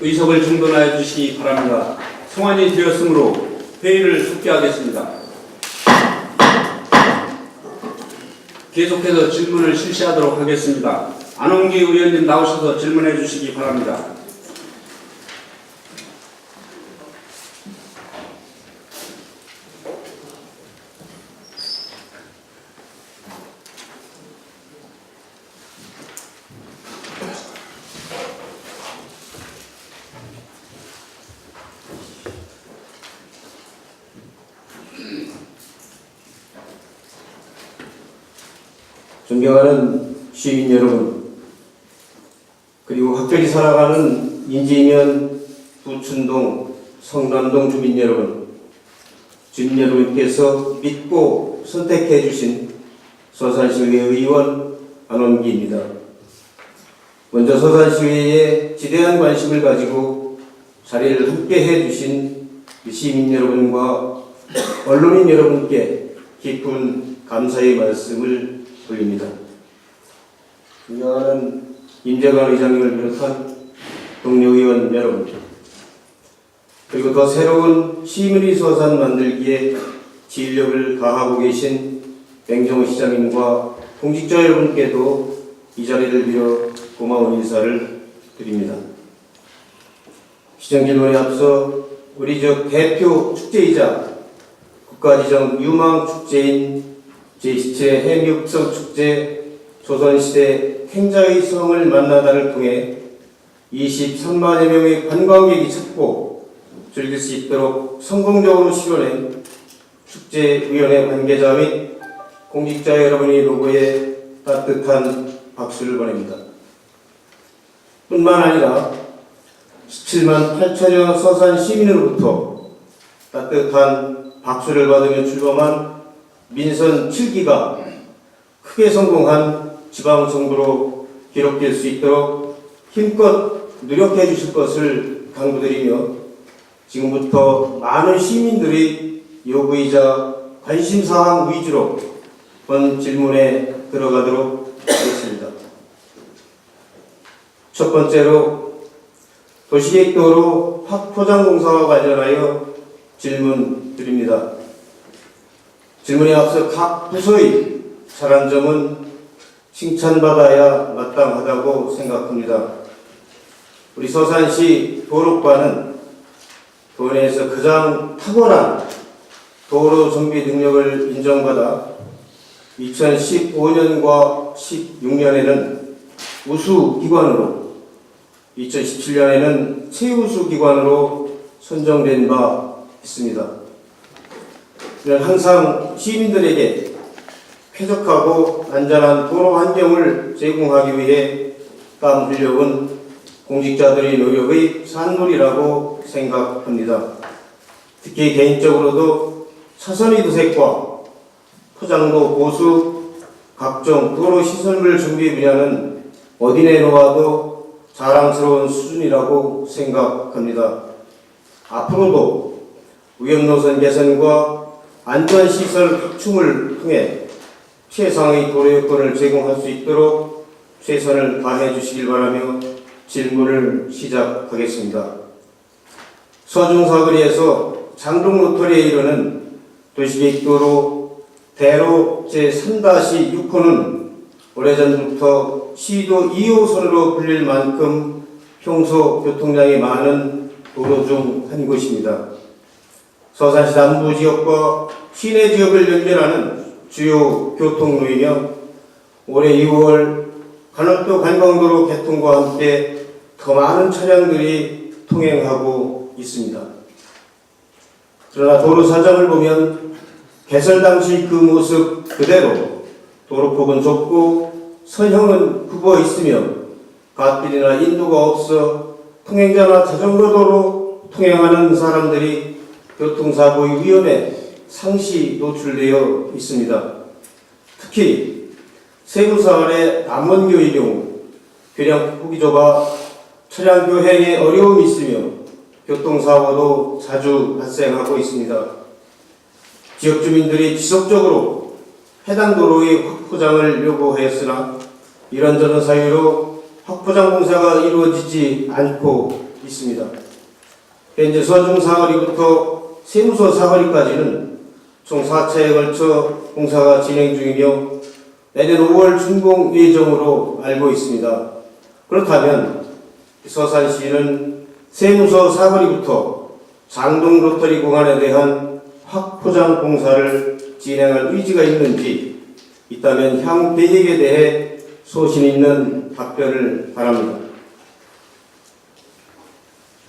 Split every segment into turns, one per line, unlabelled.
의석을 중단하여 주시기 바랍니다. 성안이 되었으므로 회의를 속기하겠습니다. 계속해서 질문을 실시하도록 하겠습니다. 안홍기 의원님 나오셔서 질문해 주시기 바랍니다.
존경하는 시민 여러분, 그리고 각별히 살아가는 인제면, 부춘동, 성남동 주민 여러분, 주민 여러분께서 믿고 선택해 주신 서산시의회 의원 안홍기입니다. 먼저 서산시의회에 지대한 관심을 가지고 자리를 함께 해주신 시민 여러분과 언론인 여러분께 깊은 감사의 말씀을 올립니다. 존경하는 임재관 의장님을 비롯한 동료 의원 여러분, 그리고 더 새로운 시민의 서산 만들기에 진력을 다하고 계신 맹정호 시장님과 공직자 여러분께도 이 자리를 빌어 고마운 인사를 드립니다. 시정 질문에 앞서 우리 지역 대표 축제이자 국가지정 유망축제인 제27회 해미읍성 축제 조선시대 횡자의 성을 만나다를 통해 23만여 명의 관광객이 찾고 즐길 수 있도록 성공적으로 실현한 축제위원회 관계자 및 공직자 여러분의 로고에 따뜻한 박수를 보냅니다. 뿐만 아니라 17만 8천여 서산 시민으로부터 따뜻한 박수를 받으며 출범한 민선 7기가 크게 성공한 지방정부로 기록될 수 있도록 힘껏 노력해 주실 것을 당부드리며 지금부터 많은 시민들의 요구이자 관심사항 위주로 본 질문에 들어가도록 하겠습니다. 첫 번째로 도시계획도로 확포장공사와 관련하여 질문 드립니다. 질문에 앞서 각 부서의 잘한 점은 칭찬받아야 마땅하다고 생각합니다. 우리 서산시 도로과는 도내에서 가장 탁월한 도로 정비 능력을 인정받아 2015년과 16년에는 우수기관으로 2017년에는 최우수기관으로 선정된 바 있습니다. 항상 시민들에게 쾌적하고 안전한 도로 환경을 제공하기 위해 땀 흘려온 공직자들의 노력의 산물이라고 생각합니다. 특히 개인적으로도 차선의 도색과 포장로 보수, 각종 도로 시설물 준비 분야는 어디 내놓아도 자랑스러운 수준이라고 생각합니다. 앞으로도 위험노선 개선과 안전시설 확충을 통해 최상의 도로 여건을 제공할 수 있도록 최선을 다해 주시길 바라며 질문을 시작하겠습니다. 서중사거리에서 장동로터리에 이르는 도시계획도로 대로 제3-6호는 오래전부터 시도 2호선으로 불릴 만큼 평소 교통량이 많은 도로 중 한 곳입니다. 서산시 남부 지역과 시내 지역을 연결하는 주요 교통로이며 올해 2월 간월도 관광도로 개통과 함께 더 많은 차량들이 통행하고 있습니다. 그러나 도로 사정을 보면 개설 당시 그 모습 그대로 도로폭은 좁고 선형은 굽어 있으며 갓길이나 인도가 없어 통행자나 자전거도로 통행하는 사람들이 교통사고의 위험에 상시 노출되어 있습니다. 특히 세부사활의 남원교의 경우 교량폭이 좁아 차량 교행에 어려움이 있으며 교통사고도 자주 발생하고 있습니다. 지역 주민들이 지속적으로 해당 도로의 확포장을 요구하였으나 이런저런 사유로 확포장 공사가 이루어지지 않고 있습니다. 현재 서중 사거리부터 세무서 사거리까지는 총 4차에 걸쳐 공사가 진행 중이며 내년 5월 준공 예정으로 알고 있습니다. 그렇다면 서산시는 세무서 사거리부터 장동 로터리 공원에 대한 확포장 공사를 진행할 의지가 있는지, 있다면 향후 계획에 대해 소신 있는 답변을 바랍니다.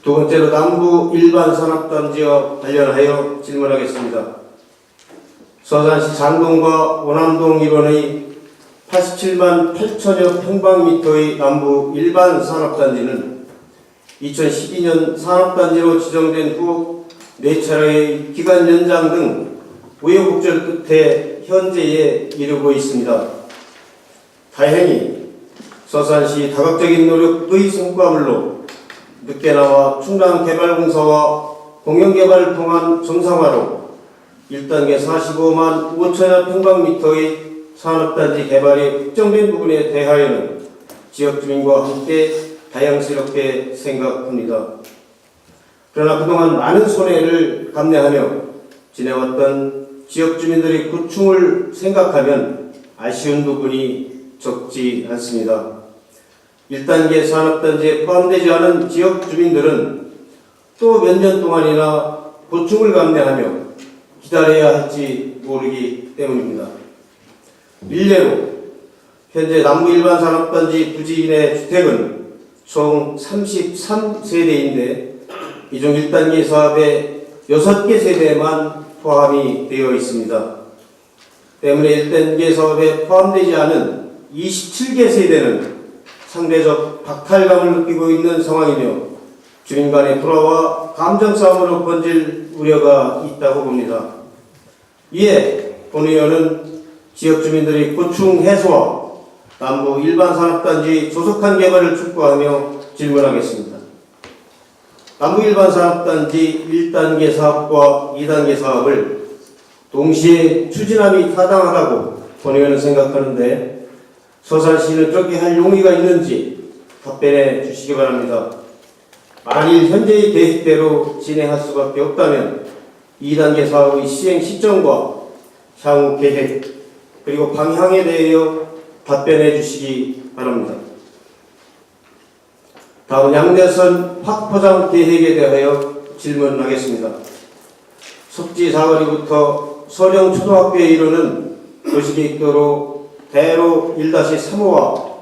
두 번째로 남부 일반 산업단지와 관련하여 질문하겠습니다. 서산시 장동과 오남동 일원의 87만 8천여 평방미터의 남부 일반 산업단지는 2012년 산업단지로 지정된 후 4차례의 기간 연장 등 우여곡절 끝에 현재에 이르고 있습니다. 다행히 서산시 다각적인 노력의 성과물로 늦게나와 충남 개발공사와 공영개발을 통한 정상화로 1단계 45만 5천여 평방미터의 산업단지 개발이 확정된 부분에 대하여는 지역주민과 함께 다양스럽게 생각합니다. 그러나 그동안 많은 손해를 감내하며 지내왔던 지역주민들의 고충을 생각하면 아쉬운 부분이 적지 않습니다. 1단계 산업단지에 포함되지 않은 지역주민들은 또 몇 년 동안이나 고충을 감내하며 기다려야 할지 모르기 때문입니다. 일례로 현재 남부 일반 산업단지 부지인의 주택은 총 33세대인데 이 중 1단계 사업에 6개 세대만 포함이 되어 있습니다. 때문에 1단계 사업에 포함되지 않은 27개 세대는 상대적 박탈감을 느끼고 있는 상황이며 주민 간의 불화와 감정 싸움으로 번질 우려가 있다고 봅니다. 이에 본 의원은 지역 주민들의 고충 해소와 남부 일반 산업단지 조속한 개발을 촉구하며 질문하겠습니다. 남부 일반 산업단지 1단계 사업과 2단계 사업을 동시에 추진함이 타당하다고 본 의원은 생각하는데 서산시는 그렇게 할 용의가 있는지 답변해 주시기 바랍니다. 만일 현재의 계획대로 진행할 수밖에 없다면 2단계 사업의 시행 시점과 향후 계획 그리고 방향에 대하여 답변해 주시기 바랍니다. 다음 양대선 확포장 계획에 대하여 질문하겠습니다. 속지 사거리부터 서령초등학교에 이르는 도시계획도로 대로 1-3호와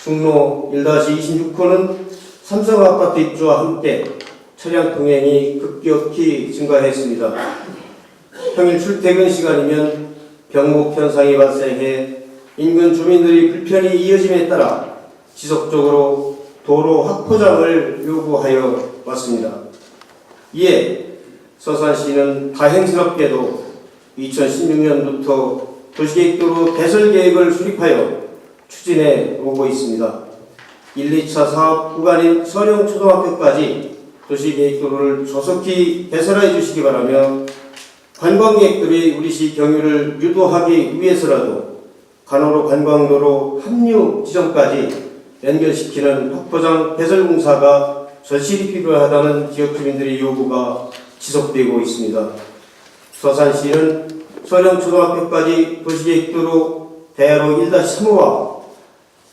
중로 1-26호는 삼성아파트 입주와 함께 차량 통행이 급격히 증가했습니다. 평일 출퇴근 시간이면 병목 현상이 발생해 인근 주민들이 불편이 이어짐에 따라 지속적으로 도로 확포장을 요구하여 왔습니다. 이에 서산시는 다행스럽게도 2016년부터 도시계획도로 개설계획을 수립하여 추진해 오고 있습니다. 1, 2차 사업 구간인 서령초등학교까지 도시계획도로를 조속히 개설해 주시기 바라며 관광객들이 우리시 경유를 유도하기 위해서라도 간호로 관광도로 합류 지점까지 연결시키는 확포장 개설 공사가 절실히 필요하다는 지역주민들의 요구가 지속되고 있습니다. 서산시는 서령초등학교까지 도시계획도로 대로 1-3호와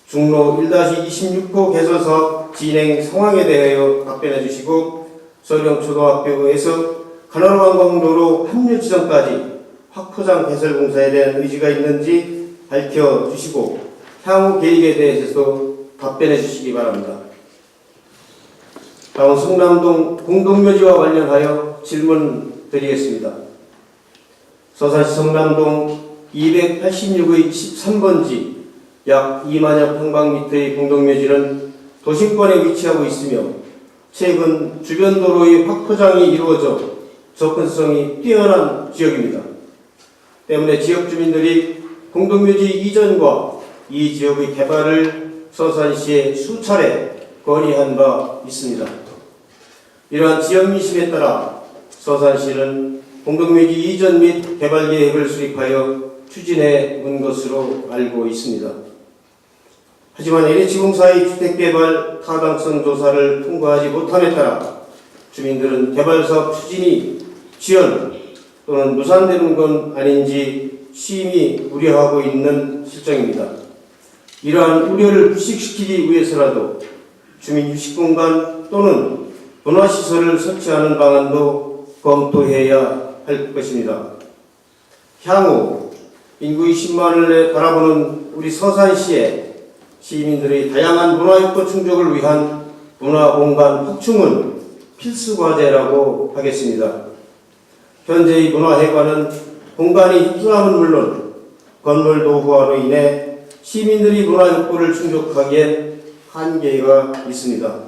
중로 1-26호 개설사업 진행 상황에 대하여 답변해 주시고 서령초등학교에서 간호관광도로 합류 지점까지 확포장 개설 공사에 대한 의지가 있는지 밝혀주시고 향후 계획에 대해서도 답변해 주시기 바랍니다. 다음 성남동 공동묘지와 관련하여 질문 드리겠습니다. 서산시 성남동 286의 13번지 약 2만여 평방미터의 공동묘지는 도심권에 위치하고 있으며 최근 주변 도로의 확포장이 이루어져 접근성이 뛰어난 지역입니다. 때문에 지역 주민들이 공동묘지 이전과 이 지역의 개발을 서산시에 수차례 건의한 바 있습니다. 이러한 지역 민심에 따라 서산시는 공동묘지 이전 및 개발 계획을 수립하여 추진해 온 것으로 알고 있습니다. 하지만 LH공사의 주택개발 타당성 조사를 통과하지 못함에 따라 주민들은 개발사업 추진이 지연 또는 무산되는 건 아닌지 심히 우려하고 있는 실정입니다. 이러한 우려를 불식시키기 위해서라도 주민 휴식공간 또는 문화시설을 설치하는 방안도 검토해야 할 것입니다. 향후 인구의 10만을 바라보는 우리 서산시에 시민들의 다양한 문화욕구 충족을 위한 문화공간 확충은 필수 과제라고 하겠습니다. 현재의 문화회관은 공간이 협소함은 물론 건물 노후화로 인해 시민들이 문화욕구를 충족하기엔 한계가 있습니다.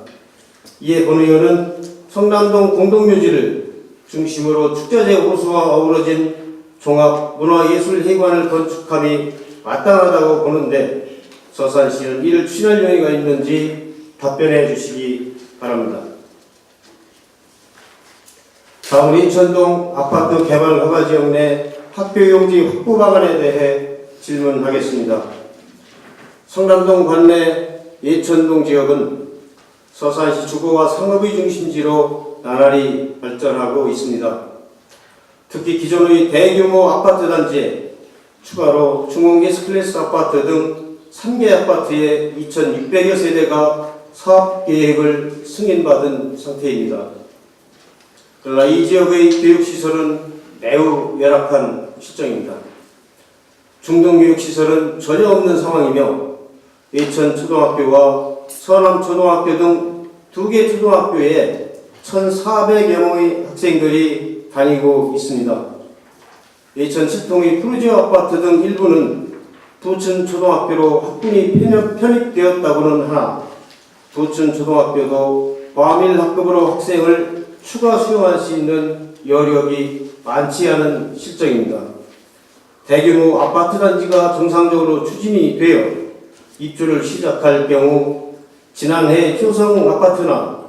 이에 본 의원은 성남동 공동묘지를 중심으로 축제제 호수와 어우러진 종합문화예술회관을 건축함이 마땅하다고 보는데 서산시는 이를 추진할 용의가 있는지 답변해 주시기 바랍니다. 다음 예천동 아파트 개발 허가지역 내 학교용지 확보 방안에 대해 질문하겠습니다. 성남동 관내 예천동 지역은 서산시 주거와 상업의 중심지로 나날이 발전하고 있습니다. 특히 기존의 대규모 아파트 단지에 추가로 중원계 클래스 아파트 등 3개 아파트에 2,600여 세대가 사업 계획을 승인받은 상태입니다. 그러나 이 지역의 교육시설은 매우 열악한 실정입니다. 중등교육시설은 전혀 없는 상황이며 예천초등학교와 서남초등학교 등 2개 초등학교에 1,400여 명의 학생들이 다니고 있습니다. 예천 칠통의 푸르지오 아파트 등 일부는 부천초등학교로 학군이 편입되었다고는 하나 부천초등학교도 과밀 학급으로 학생을 추가 수용할 수 있는 여력이 많지 않은 실정입니다. 대규모 아파트 단지가 정상적으로 추진이 되어 입주를 시작할 경우 지난해 효성 아파트나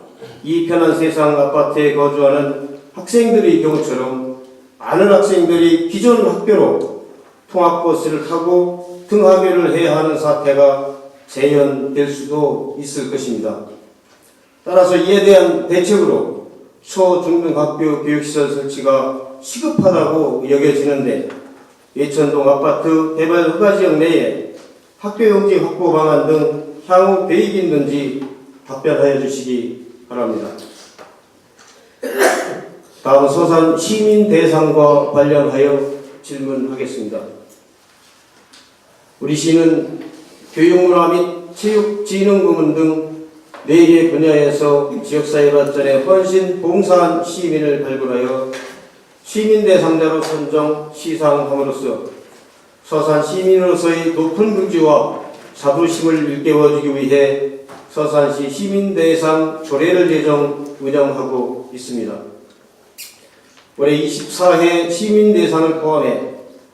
이편한 세상 아파트에 거주하는 학생들의 경우처럼 많은 학생들이 기존 학교로 통학버스를 타고 등하교를 해야 하는 사태가 재현될 수도 있을 것입니다. 따라서 이에 대한 대책으로 초중등학교 교육시설 설치가 시급하다고 여겨지는데 예천동 아파트 개발 허가지역 내에 학교용지 확보 방안 등 향후 계획이 있는지 답변하여 주시기 바랍니다. 다음 서산 시민 대상과 관련하여 질문하겠습니다. 우리 시는 교육문화 및 체육진흥부문 등 4개 분야에서 지역사회 발전에 헌신 봉사한 시민을 발굴하여 시민 대상자로 선정 시상함으로써 서산 시민으로서의 높은 긍지와 자부심을 일깨워주기 위해 서산시 시민대상 조례를 제정 운영하고 있습니다. 올해 24회 시민대상을 포함해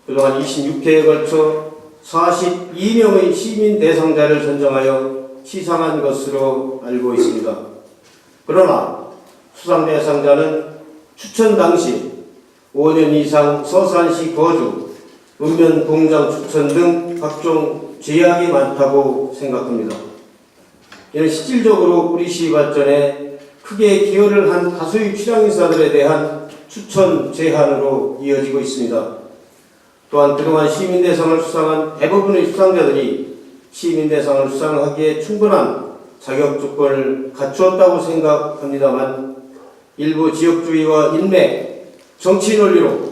그동안 26회에 걸쳐 42명의 시민 대상자를 선정하여 시상한 것으로 알고 있습니다. 그러나 수상 대상자는 추천 당시 5년 이상 서산시 거주, 읍면 공장 추천 등 각종 제약이 많다고 생각합니다. 이는 실질적으로 우리 시 발전에 크게 기여를 한 다수의 출향인사들에 대한 추천 제한으로 이어지고 있습니다. 또한 그동안 시민대상을 수상한 대부분의 수상자들이 시민대상을 수상하기에 충분한 자격 조건을 갖추었다고 생각합니다만 일부 지역주의와 인맥, 정치 논리로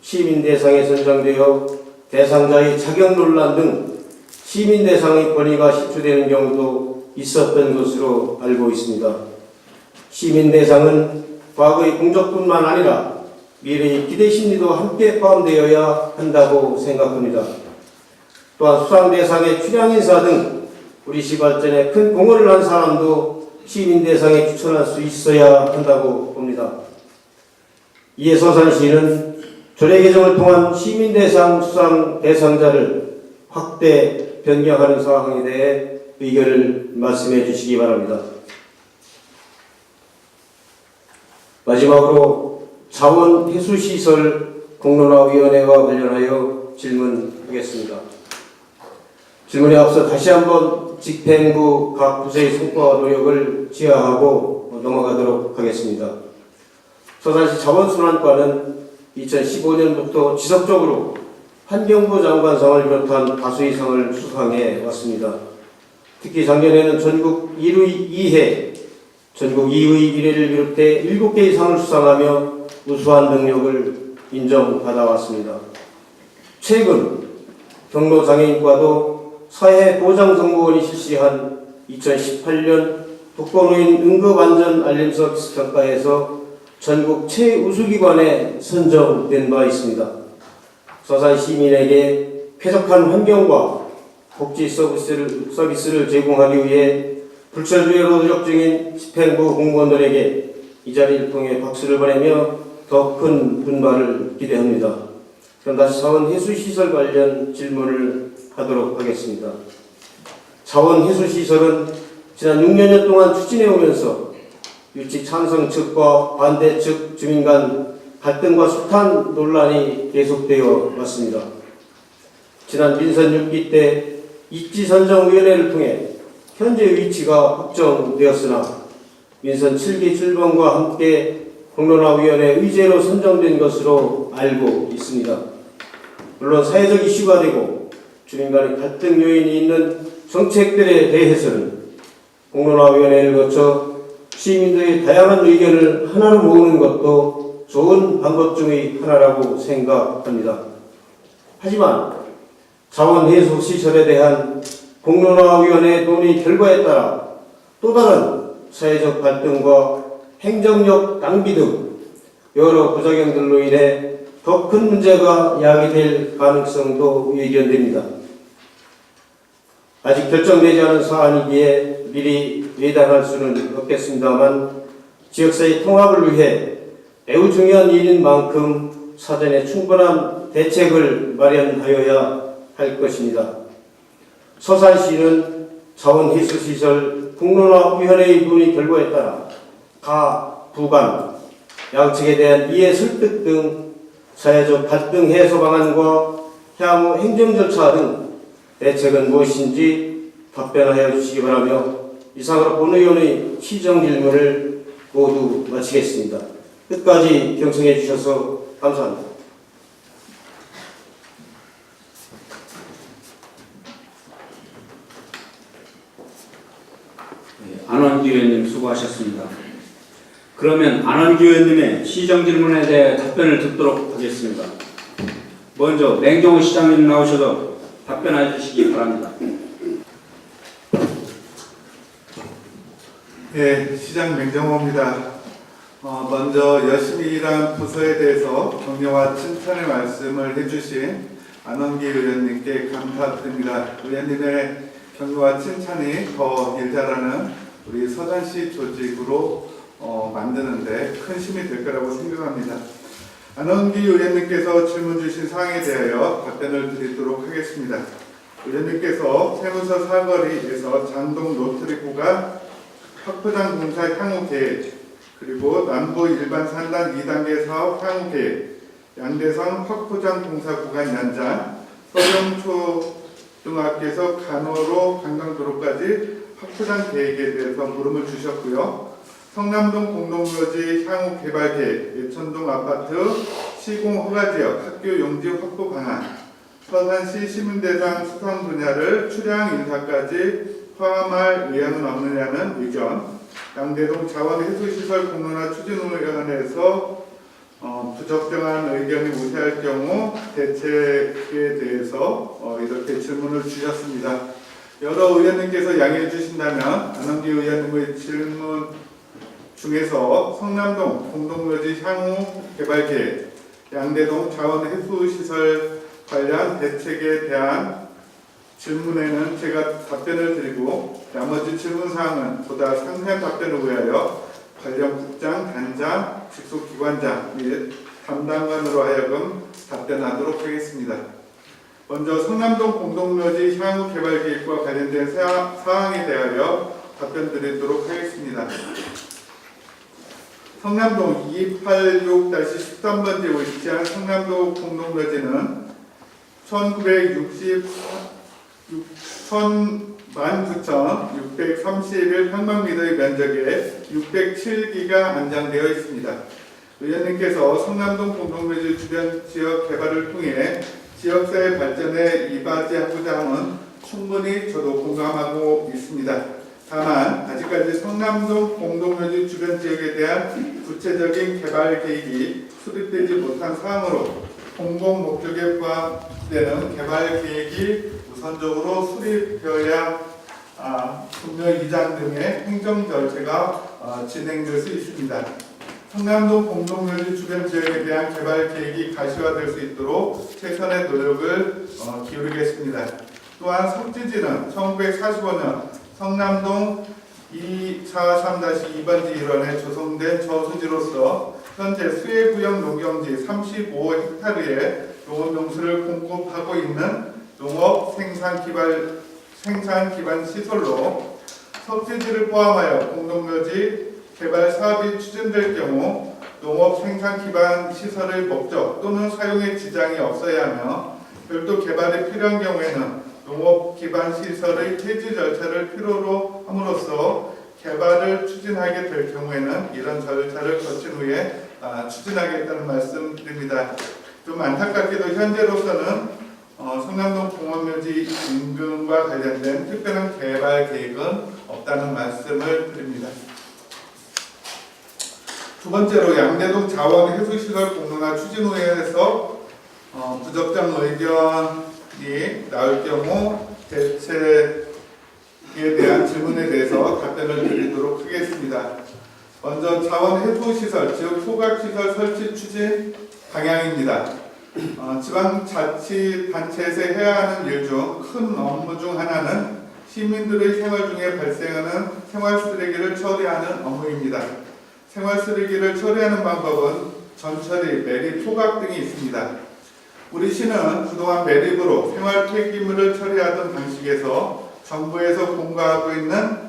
시민대상에 선정되어 대상자의 자격 논란 등 시민대상의 권위가 실추되는 경우도 있었던 것으로 알고 있습니다. 시민대상은 과거의 공적뿐만 아니라 미래의 기대심리도 함께 포함되어야 한다고 생각합니다. 또한 수상 대상의 출향인사 등 우리 시 발전에 큰 공헌을 한 사람도 시민 대상에 추천할 수 있어야 한다고 봅니다. 이에 서산시는 조례 개정을 통한 시민 대상 수상 대상자를 확대 변경하는 사항에 대해 의견을 말씀해 주시기 바랍니다. 마지막으로 자원회수시설 공론화위원회와 관련하여 질문하겠습니다. 질문에 앞서 다시 한번 집행부 각 부서의 성과와 노력을 지하하고 넘어가도록 하겠습니다. 서산시 자원순환과는 2015년부터 지속적으로 환경부 장관상을 비롯한 다수의 상을 수상해 왔습니다. 특히 작년에는 전국 1위 2회, 전국 2위 1회를 비롯해 7개의 상을 수상하며 우수한 능력을 인정받아왔습니다. 최근 경로장애인과도 사회보장정보원이 실시한 2018년 독거노인 응급안전알림서 기술평가에서 전국 최우수기관에 선정된 바 있습니다. 서산 시민에게 쾌적한 환경과 복지 서비스를 제공하기 위해 불철주야로 노력 중인 집행부 공무원들에게 이 자리를 통해 박수를 보내며 더 큰 분발을 기대합니다. 그럼 다시 자원해수시설 관련 질문을 하도록 하겠습니다. 자원해수시설은 지난 6년 동안 추진해 오면서 유치 찬성 측과 반대 측 주민 간 갈등과 숱한 논란이 계속되어 왔습니다. 지난 민선 6기 때 입지선정위원회를 통해 현재 위치가 확정되었으나 민선 7기 출범과 함께 공론화위원회 의제로 선정된 것으로 알고 있습니다. 물론 사회적 이슈가 되고 주민 간의 갈등 요인이 있는 정책들에 대해서는 공론화위원회를 거쳐 시민들의 다양한 의견을 하나로 모으는 것도 좋은 방법 중의 하나라고 생각합니다. 하지만 자원해수시설에 대한 공론화위원회 논의 결과에 따라 또 다른 사회적 갈등과 행정력 낭비 등 여러 부작용들로 인해 더 큰 문제가 야기될 가능성도 예견됩니다. 아직 결정되지 않은 사안이기에 미리 예단할 수는 없겠습니다만 지역사회 통합을 위해 매우 중요한 일인 만큼 사전에 충분한 대책을 마련하여야 할 것입니다. 서산시는 자원해수시설 공론화위원회의 논의 결과에 따라 가, 부간, 양측에 대한 이해 설득 등 사회적 갈등 해소 방안과 향후 행정 절차 등 대책은 무엇인지 답변하여 주시기 바라며 이상으로 본의원의 시정 질문을 모두 마치겠습니다. 끝까지 경청해 주셔서 감사합니다.
안원기 의원님 수고하셨습니다. 그러면 안원기 의원님의 시정 질문에 대해 답변을 듣도록 하겠습니다. 먼저 맹종호 시장님 나오셔서 답변해 주시기 바랍니다.
네, 시장 맹정호입니다. 먼저 열심히 일한 부서에 대해서 격려와 칭찬의 말씀을 해주신 안원기 의원님께 감사드립니다. 의원님의 격려와 칭찬이 더 일 잘하는 우리 서산시 조직으로 만드는데 큰 힘이 될 거라고 생각합니다. 안원기 의원님께서 질문 주신 사항에 대하여 답변을 드리도록 하겠습니다. 의원님께서 세무서 사거리에서 장동 로터리 구간 확포장 공사 향후 계획, 그리고 남부 일반 산단 2단계 사업 향후 계획, 양대성 확포장 공사 구간 연장, 서령초등학교에서 간호로 강강도로까지 확포장 계획에 대해서 물음을 주셨고요. 성남동 공동묘지 향후 개발 계획, 예천동 아파트 시공 허가지역 학교 용지 확보 방안, 서산시 시민대상 수상 분야를 출향 인사까지 포함할 의향은 없느냐는 의견, 양대동 자원해수시설 공론화 추진위원회에서 부적정한 의견이 우세할 경우 대책에 대해서 이렇게 질문을 주셨습니다. 여러 의원님께서 양해해 주신다면 안원기 의원님의 질문 중에서 성남동 공동묘지 향후 개발 계획, 양대동 자원해수시설 관련 대책에 대한 질문에는 제가 답변을 드리고 나머지 질문사항은 보다 상세한 답변을 위하여 관련 국장, 단장, 직속기관장 및 담당관으로 하여금 답변하도록 하겠습니다. 먼저 성남동 공동묘지 향후 개발 계획과 관련된 사항에 대하여 답변 드리도록 하겠습니다. 성남동 2286-13번지에 위치한 성남동 공동묘지는 1960 19,631평방미터의 면적에 607기가 안장되어 있습니다. 의원님께서 성남동 공동묘지 주변 지역 개발을 통해 지역사회 발전에 이바지하고자 함은 충분히 저도 공감하고 있습니다. 다만 아직까지 성남동 공동묘지 주변 지역에 대한 구체적인 개발 계획이 수립되지 못한 사항으로 공공 목적에 포함되는 개발 계획이 우선적으로 수립되어야 분묘 이장 등의 행정 절차가 진행될 수 있습니다. 성남동 공동묘지 주변 지역에 대한 개발 계획이 가시화될 수 있도록 최선의 노력을 기울이겠습니다. 또한 석지지는 1945년 성남동 243-2번지 일원에 조성된 저수지로서 현재 수해구역 농경지 35헥타르의 농업용수를 공급하고 있는 농업 생산 기반 시설로 석지지를 포함하여 공동묘지 개발 사업이 추진될 경우 농업 생산 기반 시설의 목적 또는 사용에 지장이 없어야 하며 별도 개발이 필요한 경우에는 농업 기반 시설의 폐지 절차를 필요로 함으로써 개발을 추진하게 될 경우에는 이런 절차를 거친 후에 추진하겠다는 말씀드립니다. 좀 안타깝게도 현재로서는 성남동 공원묘지 인근과 관련된 특별한 개발 계획은 없다는 말씀을 드립니다. 두 번째로 양대동 자원 해수시설 공론화 추진위원회에서 부적정 의견이 나올 경우 대책에 대한 질문에 대해서 답변을 드리도록 하겠습니다. 먼저 자원 해수시설, 즉 소각시설 설치 추진 방향입니다. 지방자치단체에서 해야 하는 일 중 큰 업무 중 하나는 시민들의 생활 중에 발생하는 생활 쓰레기를 처리하는 업무입니다. 생활 쓰레기를 처리하는 방법은 전처리, 매립, 소각 등이 있습니다. 우리 시는 그동안 매립으로 생활 폐기물을 처리하던 방식에서 정부에서 공가하고 있는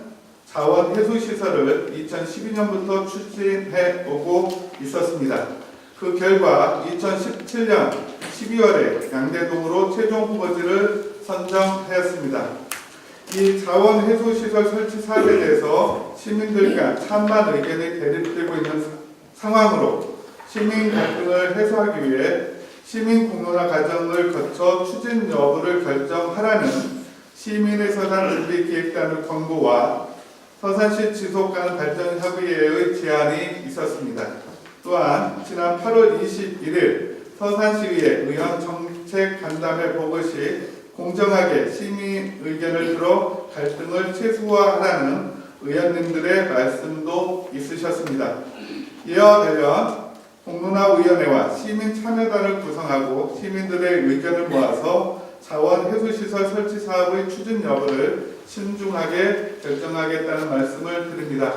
자원 해수 시설을 2012년부터 추진해 오고 있었습니다. 그 결과 2017년 12월에 양대동으로 최종 후보지를 선정하였습니다. 이 자원 해수 시설 설치 사업에 대해서 시민들 간 찬반 의견이 대립되고 있는 상황으로 시민 갈등을 해소하기 위해 시민 공론화 과정을 거쳐 추진 여부를 결정하라는 시민의 서산 준비 기획단의 권고와 서산시 지속가능 발전 협의회의 제안이 있었습니다. 또한 지난 8월 21일 서산시의회 의원 정책 간담회 보고 시 공정하게 시민 의견을 들어 갈등을 최소화하라는 의원님들의 말씀도 있으셨습니다. 이와 관련 공론화위원회와 시민참여단을 구성하고 시민들의 의견을 모아서 자원 해수시설 설치 사업의 추진 여부를 신중하게 결정하겠다는 말씀을 드립니다.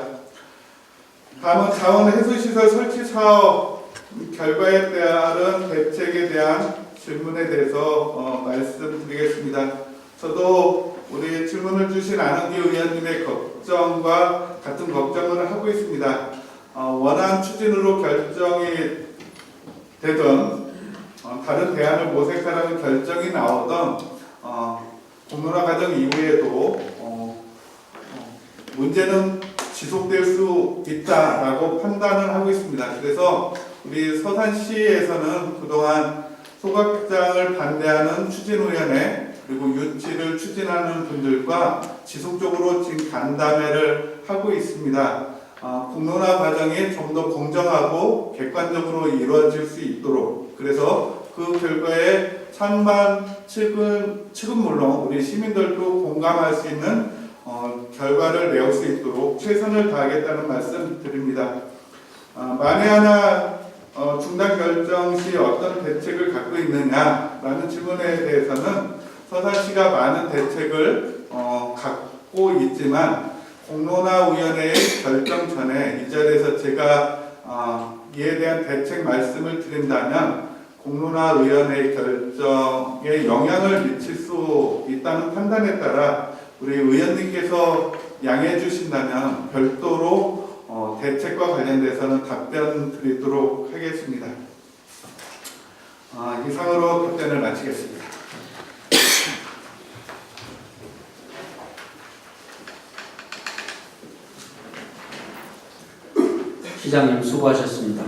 다음은 자원 해수시설 설치 사업 결과에 따른 대책에 대한 질문에 대해서 말씀드리겠습니다. 저도 우리 질문을 주신 안흥기 의원님의 걱정과 같은 걱정을 하고 있습니다. 원안 추진으로 결정이 되든 다른 대안을 모색하라는 결정이 나오던 공론화 과정 이후에도 문제는 지속될 수 있다라고 판단을 하고 있습니다. 그래서 우리 서산시에서는 그동안 소각장을 반대하는 추진위원회 그리고 유치를 추진하는 분들과 지속적으로 지금 간담회를 하고 있습니다. 공론화 과정이 좀 더 공정하고 객관적으로 이루어질 수 있도록 그래서 그 결과에 찬반 측은 물론 우리 시민들도 공감할 수 있는 결과를 내올 수 있도록 최선을 다하겠다는 말씀 드립니다. 만에 하나 중단 결정 시 어떤 대책을 갖고 있느냐라는 질문에 대해서는 서산시가 많은 대책을 갖고 있지만 공론화위원회의 결정 전에 이 자리에서 제가 이에 대한 대책 말씀을 드린다면 공론화위원회의 결정에 영향을 미칠 수 있다는 판단에 따라 우리 의원님께서 양해해 주신다면 별도로 대책과 관련돼서는 답변 드리도록 하겠습니다. 이상으로 답변을 마치겠습니다.
시장님 수고하셨습니다.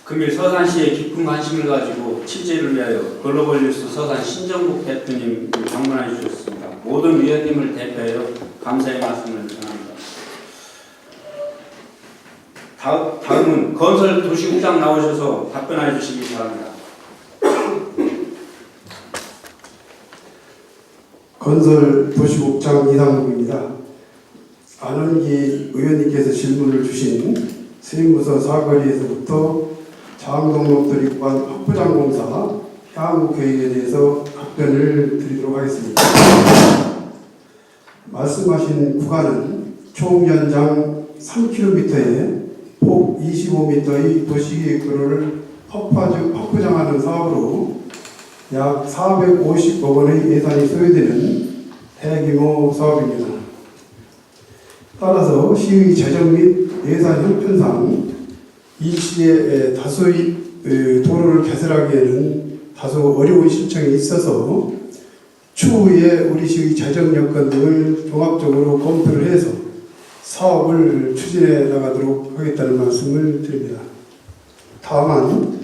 금일 서산시에 깊은 관심을 가지고 취재를 위하여 글로벌뉴스 서산 신정국 대표님 방문해 주셨습니다. 모든 위원님을 대표하여 감사의 말씀을 전합니다. 다음은 건설도시국장 나오셔서 답변해 주시기 바랍니다.
건설도시국장 이상국입니다. 안원기 의원님께서 질문을 주신 수행부서 사거리에서부터 장동rop돌이구간 확보장공사 향후 계획에 대해서 답변을 드리도록 하겠습니다. 말씀하신 구간은 총 연장 3km에 폭 25m의 도시계획도로를 확보장하는 사업으로 약 450억 원의 예산이 소요되는 대규모 사업입니다. 따라서 시의 재정 및 예산 형편상 이 시기에 다소의 도로를 개설하기에는 다소 어려운 실정이 있어서 추후에 우리 시의 재정 여건 등을 종합적으로 검토를 해서 사업을 추진해 나가도록 하겠다는 말씀을 드립니다. 다만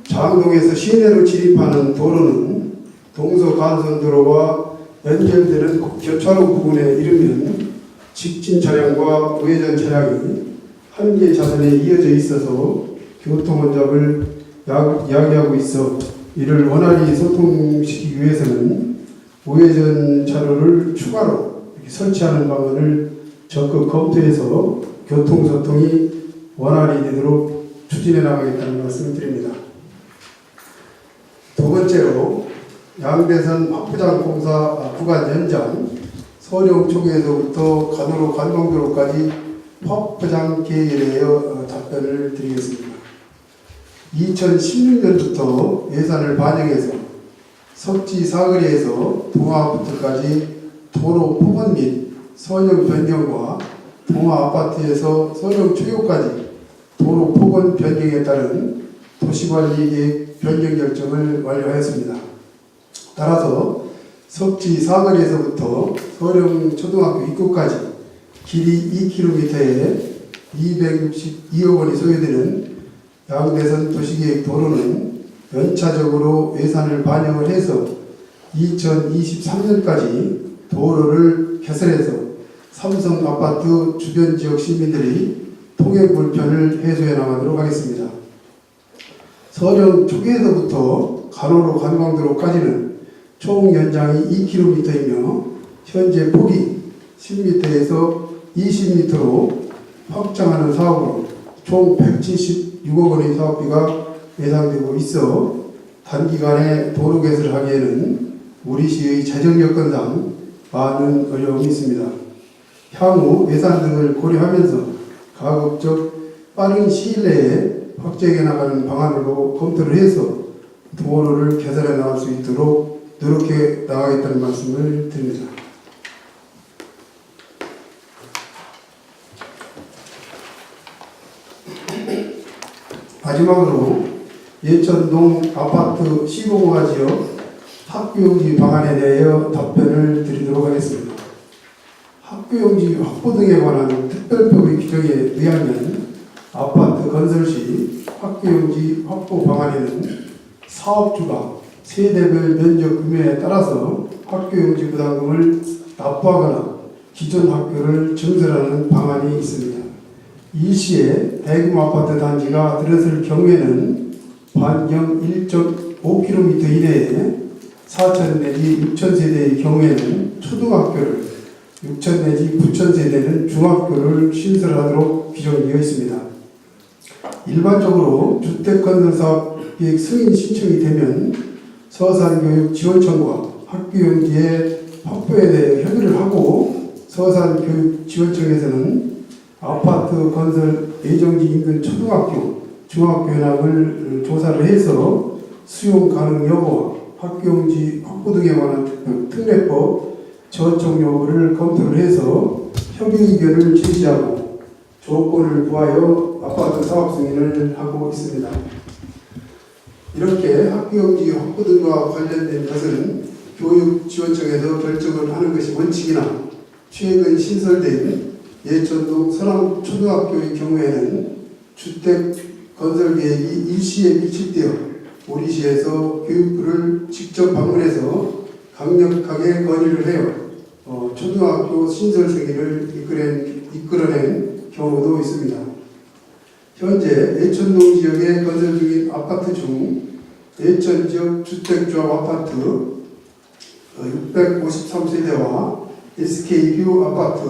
장동에서 시내로 진입하는 도로는 동서간선도로와 연결되는 교차로 부분에 이르면 직진 차량과 우회전 차량이 한 개 차선에 이어져 있어서 교통 혼잡을 야기하고 있어 이를 원활히 소통시키기 위해서는 우회전 차로를 추가로 설치하는 방안을 적극 검토해서 교통소통이 원활히 되도록 추진해 나가겠다는 말씀을 드립니다. 두 번째로 양대선 확보장공사 구간 연장 서령 초기에서부터 간호로 관광도로까지 확보장 계획에 대하여 답변을 드리겠습니다. 2016년부터 예산을 반영해서 석지 사거리에서 동아아파트까지 도로 폭원 및 서령 변경과 동아아파트에서 서령 초교까지 도로 폭원 변경에 따른 도시관리 계획 변경 결정을 완료하였습니다. 따라서 석지 사거리에서부터 서령 초등학교 입구까지 길이 2km에 262억 원이 소요되는 양대선 도시계획 도로는 연차적으로 예산을 반영을 해서 2023년까지 도로를 개설해서 삼성 아파트 주변 지역 시민들의 통행 불편을 해소해 나가도록 하겠습니다. 서령 초기에서부터 간호로 관광도로까지는 총 연장이 2km이며 현재 폭이 10m에서 20m로 확장하는 사업으로 총 176억 원의 사업비가 예상되고 있어 단기간에 도로 개설을 하기에는 우리 시의 재정 여건상 많은 어려움이 있습니다. 향후 예산 등을 고려하면서 가급적 빠른 시일 내에 확정해 나가는 방안으로 검토를 해서 도로를 개설해 나갈 수 있도록 노력해 나가겠다는 말씀을 드립니다. 마지막으로 예천동 아파트 시공허가 지역 학교용지 방안에 대하여 답변을 드리도록 하겠습니다. 학교용지 확보 등에 관한 특별법의 규정에 의하면 아파트 건설 시 학교용지 확보 방안에는 사업주가 세대별 면적 규모에 따라서 학교용지 부담금을 납부하거나 기존 학교를 증설하는 방안이 있습니다. 일시에 대규모 아파트 단지가 들어설 경우에는 반경 1.5km 이내에 4천 내지 6천 세대의 경우에는 초등학교를, 6천 내지 9천 세대는 중학교를 신설하도록 규정되어 있습니다. 일반적으로 주택건설사업 계획 승인 신청이 되면 서산교육지원청과 학교용지의 확보에 대해 협의를 하고 서산교육지원청에서는 아파트 건설 예정지 인근 초등학교, 중학교 현황을 조사를 해서 수용 가능 여부와 학교용지 확보 등에 관한 특례법 저촉 여부를 검토를 해서 협의 의견을 제시하고 조건을 구하여 아파트 사업 승인을 하고 있습니다. 이렇게 학교용지 확보 등과 관련된 것은 교육지원청에서 결정을 하는 것이 원칙이나 최근 신설된 예천동 서남초등학교의 경우에는 주택 건설 계획이 일시에 밀집되어 우리 시에서 교육부를 직접 방문해서 강력하게 건의를 해요. 초등학교 신설 승인을 이끌어낸 경우도 있습니다. 현재 예천동 지역에 건설 중인 아파트 중 예천 지역 주택조합 아파트 653세대와 SK뷰 아파트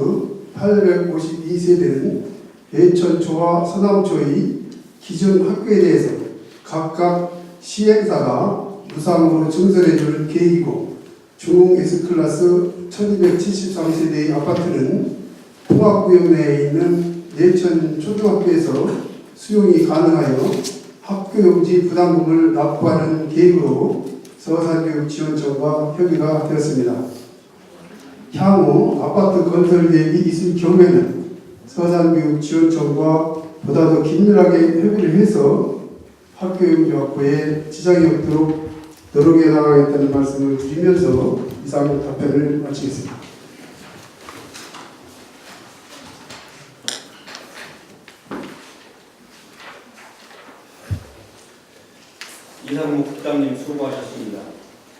852세대는 예천초와 서남초의 기존 학교에 대해서 각각 시행사가 무상으로 증설해주는 계획이고, 중 S클래스 1273세대의 아파트는 통합구역 내에 있는 예천 초등학교에서 수용이 가능하여 학교용지 부담금을 납부하는 계획으로 서산교육지원청과 협의가 되었습니다. 향후 아파트 건설 계획이 있을 경우에는 서산교육지원청과 보다 더 긴밀하게 협의를 해서 학교용지 확보에 지장이 없도록 노력해 나가겠다는 말씀을 드리면서 이상 답변을 마치겠습니다.
이상무 국장님 수고하셨습니다.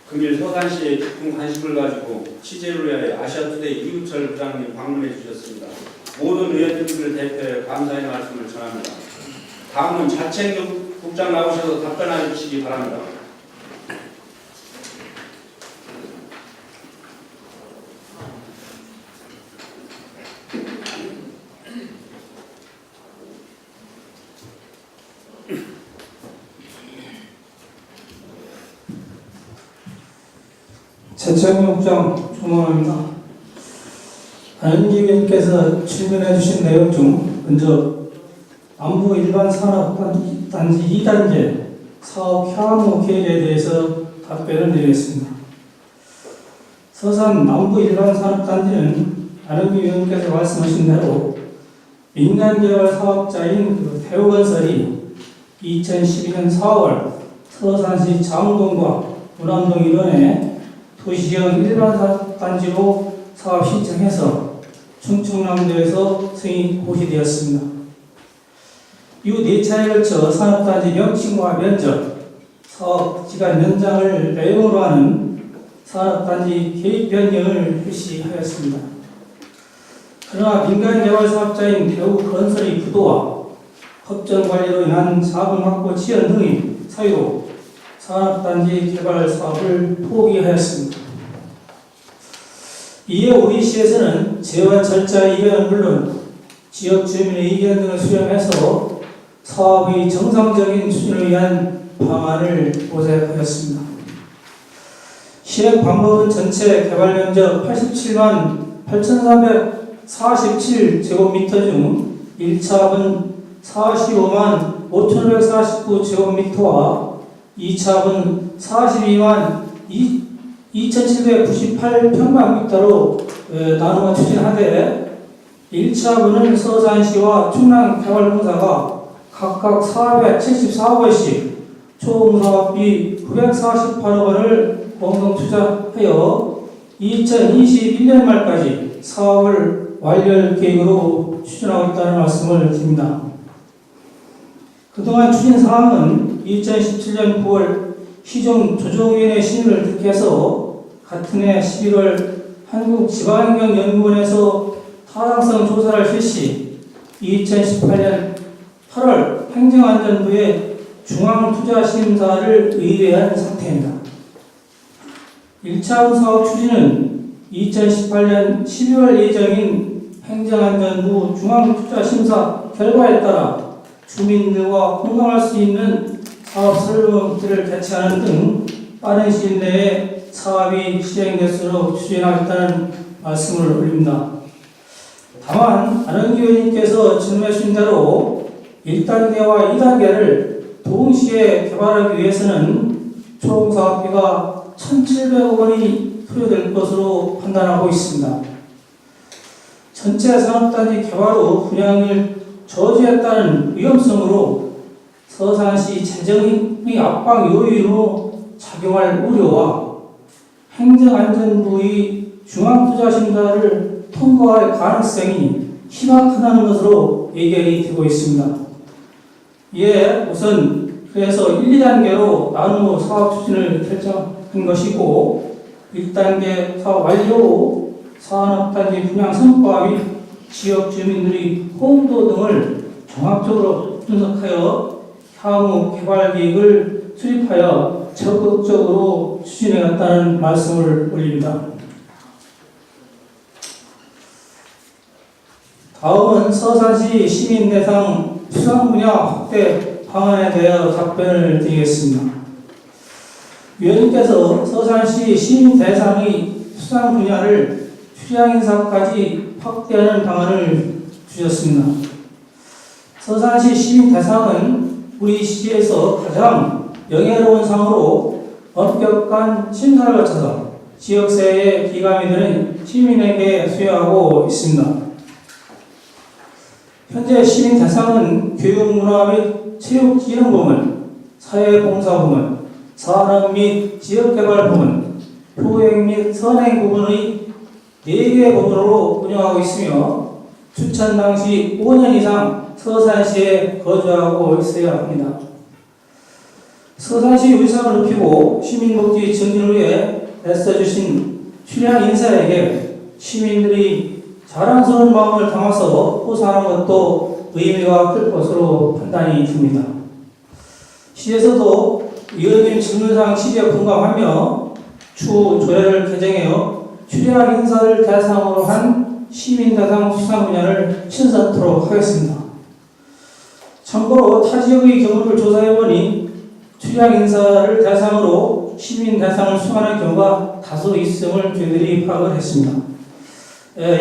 금일 서산시에 깊은 관심을 가지고 취재를 위하여 아시아투데이 이우철 부장님 방문해 주셨습니다. 모든 의원님들을 대표해 감사의 말씀을 전합니다. 다음은 자치행정국장 나오셔서 답변해 주시기 바랍니다.
자치행정국장 조문호입니다. 안현기 의원께서 질문해 주신 내용 중 먼저 안부 일반 산업단지 2단계 사업 향후 계획에 대해서 답변을 드리겠습니다. 서산 남부 일반 산업단지는 안현기 의원께서 말씀하신 대로 민간개발 사업자인 대우건설이 2012년 4월 서산시 장동과 문암동 일원에 도시형 일반 단지로 사업 신청해서 충청남도에서 승인 고시되었습니다. 이후 4차례에 걸쳐 산업단지 명칭과 면적, 사업 기간 연장을 내용으로 하는 산업단지 계획 변경을 실시하였습니다. 그러나 민간개발 사업자인 대우건설의 부도와 법정관리로 인한 자금 확보 지연 등의 사유로 산업단지 개발 사업을 포기하였습니다. 이에 우리 시에서는 제한 절차 이견은 물론 지역 주민의 의견 등을 수렴해서 사업의 정상적인 추진을 위한 방안을 모색하였습니다. 시행 방법은 전체 개발 면적 87만 8,447제곱미터 중 1차분 45만 5,549제곱미터와 2차분 42만 2,798평방미터로 나누어 추진하되 1차분은 서산시와 충남개발공사가 각각 474억원씩 총 사업비 948억 원을 공동 투자하여 2021년 말까지 사업을 완료할 계획으로 추진하고 있다는 말씀을 드립니다. 그동안 추진 사항은 2017년 9월 시정조정위원회 심의를 득해서 같은 해 11월 한국지방행정연구원에서 타당성 조사를 실시, 2018년 8월 행정안전부에 중앙투자심사를 의뢰한 상태입니다. 1차분 사업 추진은 2018년 12월 예정인 행정안전부 중앙투자심사 결과에 따라 주민들과 공감할 수 있는 사업 설명들을 개최하는 등 빠른 시일 내에 사업이 시행될수록 추진하겠다는 말씀을 올립니다. 다만 안현기 의원님께서 질문해 주신 대로 1단계와 2단계를 동시에 개발하기 위해서는 총 사업비가 1,700억 원이 소요될 것으로 판단하고 있습니다. 전체 산업단지 개발 후 분양을 저지했다는 위험성으로 서산시 재정의 압박 요인으로 작용할 우려와 행정안전부의 중앙투자심사를 통과할 가능성이 희박하다는 것으로 예견이 되고 있습니다. 이에 우선 그래서 1, 2단계로 나누어 사업 추진을 결정한 것이고 1단계 사업 완료 후 산업단지 분양 성과 및 지역 주민들의 호응도 등을 종합적으로 분석하여 향후 개발 계획을 수립하여 적극적으로 추진해 갔다는 말씀을 올립니다. 다음은 서산시 시민 대상 수상 분야 확대 방안에 대하여 답변을 드리겠습니다. 위원님께서 서산시 시민 대상의 수상 분야를 출향 인사까지 확대하는 방안을 주셨습니다. 서산시 시민 대상은 우리 시에서 가장 영예로운 상으로 엄격한 심사를 거쳐서 지역사회에 기감이 되는 시민에게 수여하고 있습니다. 현재 시민 대상은 교육문화 및 체육기능부문, 사회봉사부문, 산업 및 지역개발부문, 효행 및 선행 부문의 4개 부문으로 운영하고 있으며 추천 당시 5년 이상 서산시에 거주하고 있어야 합니다. 서산시 위상을 높이고 시민복지 증진을 위해 애써주신 출향 인사에게 시민들이 자랑스러운 마음을 담아서 포상하는 것도 의미가 클 것으로 판단이 듭니다. 시에서도 위원님 질문사항 취지에 공감하며 추후 조례를 개정하여 출향 인사를 대상으로 한 시민대상 수상 분야를 신설하도록 하겠습니다. 참고로 타 지역의 경우를 조사해보니 출향 인사를 대상으로 시민 대상을 수상하는 경우가 다소 있음을 저희들이 파악을 했습니다.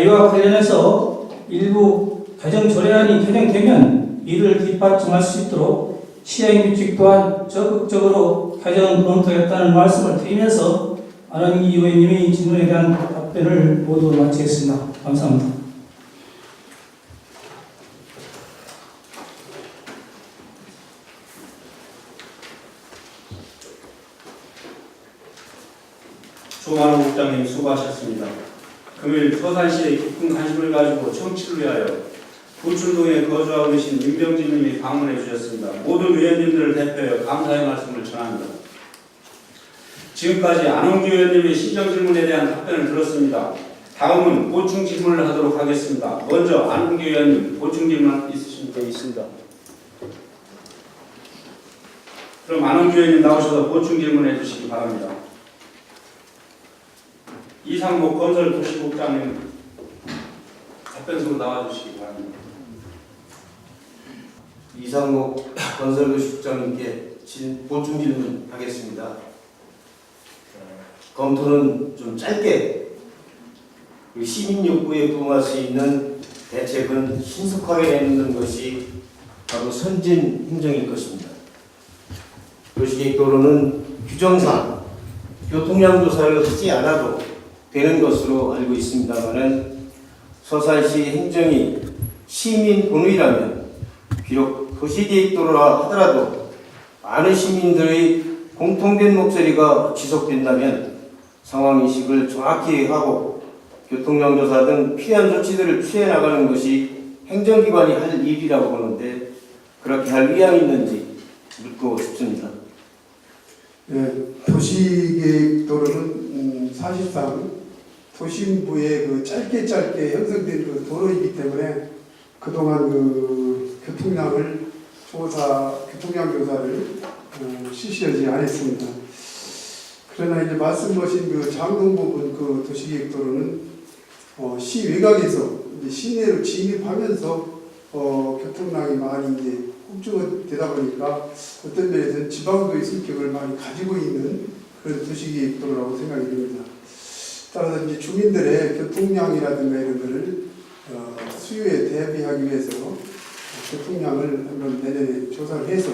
이와 관련해서 일부 개정 조례안이 개정되면 이를 뒷받침할 수 있도록 시행 규칙 또한 적극적으로 개정 검토했다는 말씀을 드리면서 안원기 의원님의 질문에 대한 답변을 모두 마치겠습니다. 감사합니다.
조만호 국장님 수고하셨습니다. 금일 서산시의 깊은 관심을 가지고 청취를 위하여 부춘동에 거주하고 계신 임병진 님이 방문해 주셨습니다. 모든 위원님들을 대표하여 감사의 말씀을 전합니다. 지금까지 안홍규 의원님의 시정 질문에 대한 답변을 들었습니다. 다음은 보충 질문을 하도록 하겠습니다. 먼저 안홍규 의원님 보충 질문 있으신 분 있습니다. 그럼 안홍규 의원님 나오셔서 보충 질문해 주시기 바랍니다. 이상목 건설도시국장님 답변서로 나와주시기 바랍니다.
이상목 건설도시국장님께 보충 질문하겠습니다. 검토는 좀 짧게 시민 욕구에 부응할 수 있는 대책은 신속하게 내놓는 것이 바로 선진 행정일 것입니다. 도시계획도로는 규정상 교통량 조사를 하지 않아도 되는 것으로 알고 있습니다만은 서산시 행정이 시민 본의라면 비록 도시계획도로라 하더라도 많은 시민들의 공통된 목소리가 지속된다면 상황인식을 정확히 하고 교통량 조사 등 필요한 조치들을 취해 나가는 것이 행정기관이 할 일이라고 보는데 그렇게 할 의향이 있는지 묻고 싶습니다.
도시계획도로는 사실상 도심부의 그 짧게 형성된 그 도로이기 때문에 그동안 그 교통량 조사를 실시하지 않았습니다. 그러나 이제 말씀하신 그 장동 부분 그 도시계획도로는 시 외곽에서 이제 시내로 진입하면서 교통량이 많이 이제 확충되다 보니까 어떤 면에서는 지방도의 성격을 많이 가지고 있는 그런 도시계획도로라고 생각이 됩니다. 따라서 이제 주민들의 교통량이라든가 이런 것을 수요에 대비하기 위해서 교통량을 한번 내년에 조사를 해서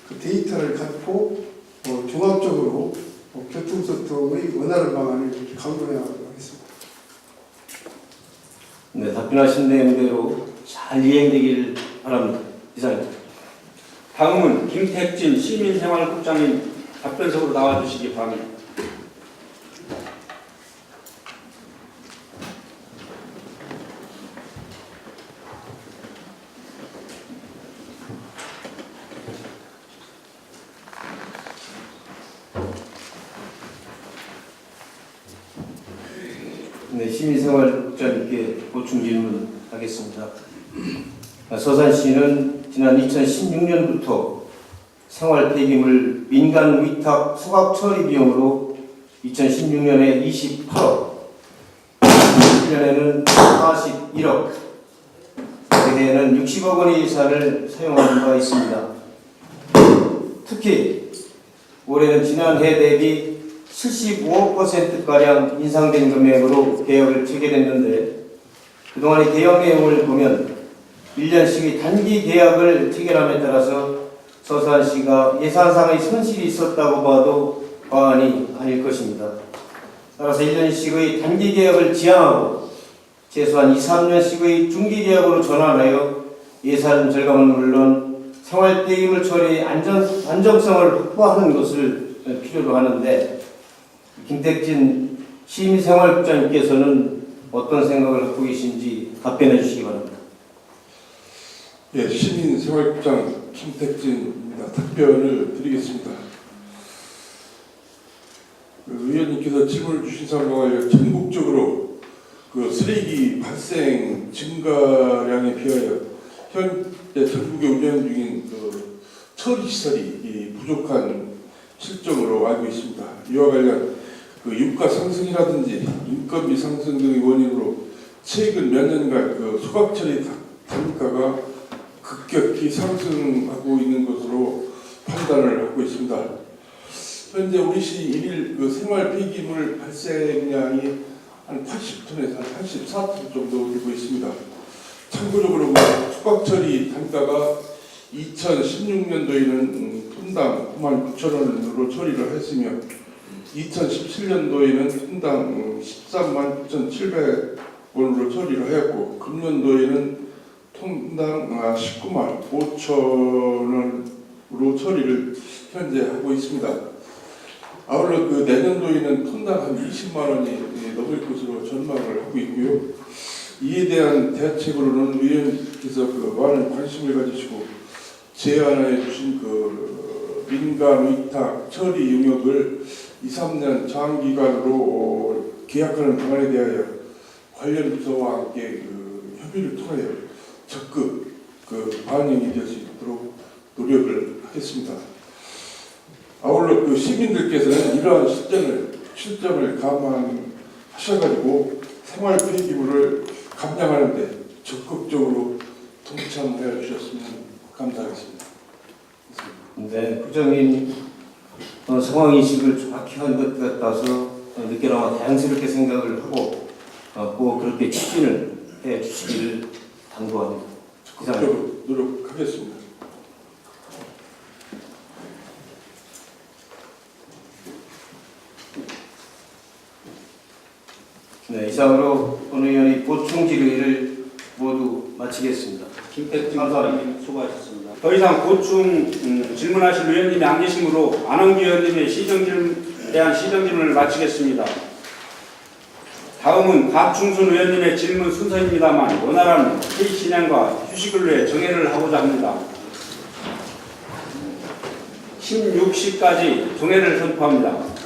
그 데이터를 갖고 종합적으로 교통소통의 원활한 방안을 강구하도록 하겠습니다.
네, 답변하신 내용대로 잘 이행되길 바랍니다. 이상입니다.
다음은 김택진 시민생활국장님 답변석으로 나와주시기 바랍니다.
네, 시민생활국장님께 보충 질문하겠습니다. 서산시는 지난 2016년부터 생활 폐기물 민간 위탁 소각 처리 비용으로 2016년에 28억, 2017년에는 41억, 올해에는 60억 원의 예산을 사용한 바 있습니다. 특히 올해는 지난해 대비 75%가량 인상된 금액으로 개혁을 체결했는데, 그동안의 개혁 내용을 보면 1년씩의 단기 계약을 체결함에 따라서 서산시가 예산상의 손실이 있었다고 봐도 과언이 아닐 것입니다. 따라서 1년씩의 단기 계약을 지향하고 최소한 2, 3년씩의 중기 계약으로 전환하여 예산 절감은 물론 생활 폐기물 처리의 안정성을 확보하는 것을 필요로 하는데, 김택진 시민생활국장님께서는 어떤 생각을 갖고 계신지 답변해 주시기 바랍니다.
예, 시민생활국장 김택진입니다. 답변을 드리겠습니다. 의원님께서 질문을 주신 사항과 관련 전국적으로 쓰레기 발생 증가량에 비하여 현재 전국에 운영 중인 처리 시설이 부족한 실정으로 알고 있습니다. 이와 관련 유가 상승이라든지 인건비 상승 등의 원인으로 최근 몇 년간 소각 처리 단가가 급격히 상승하고 있는 것으로 판단을 하고 있습니다. 현재 우리 시 일일 생활 폐기물 발생량이 한 80톤에서 한 84톤 정도 되고 있습니다. 참고적으로 소각 처리 단가가 2016년도에는 톤당 99,000원으로 처리를 했으며 2017년도에는 톤당 139,700원으로 처리를 하였고, 금년도에는 톤당 195,500원으로 처리를 현재 하고 있습니다. 아울러 내년도에는 톤당 한 20만 원이 넘을 것으로 전망을 하고 있고요. 이에 대한 대책으로는 의원께서 많은 관심을 가지시고 제안해 주신 민간 위탁 처리 용역을 2, 3년 장기간으로 계약하는 방안에 대하여 관련 부서와 함께 협의를 통하여 적극 반영이 될 수 있도록 노력을 하겠습니다. 아울러 시민들께서는 이러한 실정을 감안하셔가지고 생활 폐기물을 감량하는 데 적극적으로 동참해 주셨으면 감사하겠습니다.
네, 국장님 상황인식을 정확히 한 것 같아서 늦게나마 다양스럽게 생각을 하고 꼭 그렇게 추진을 해 주시기를 당부합니다.
적극적으로 노력하겠습니다.
네, 이상으로 본 의원의 보충 질의를 모두 마치겠습니다.
김택진 의원님 수고하셨습니다. 더 이상 보충 질문하실 의원님이 안 계시므로 안원기 의원님의 대한 시정 질문을 마치겠습니다. 다음은 박충순 의원님의 질문 순서입니다만 원활한 회의 진행과 휴식을 위해 정회를 하고자 합니다. 16시까지 정회를 선포합니다.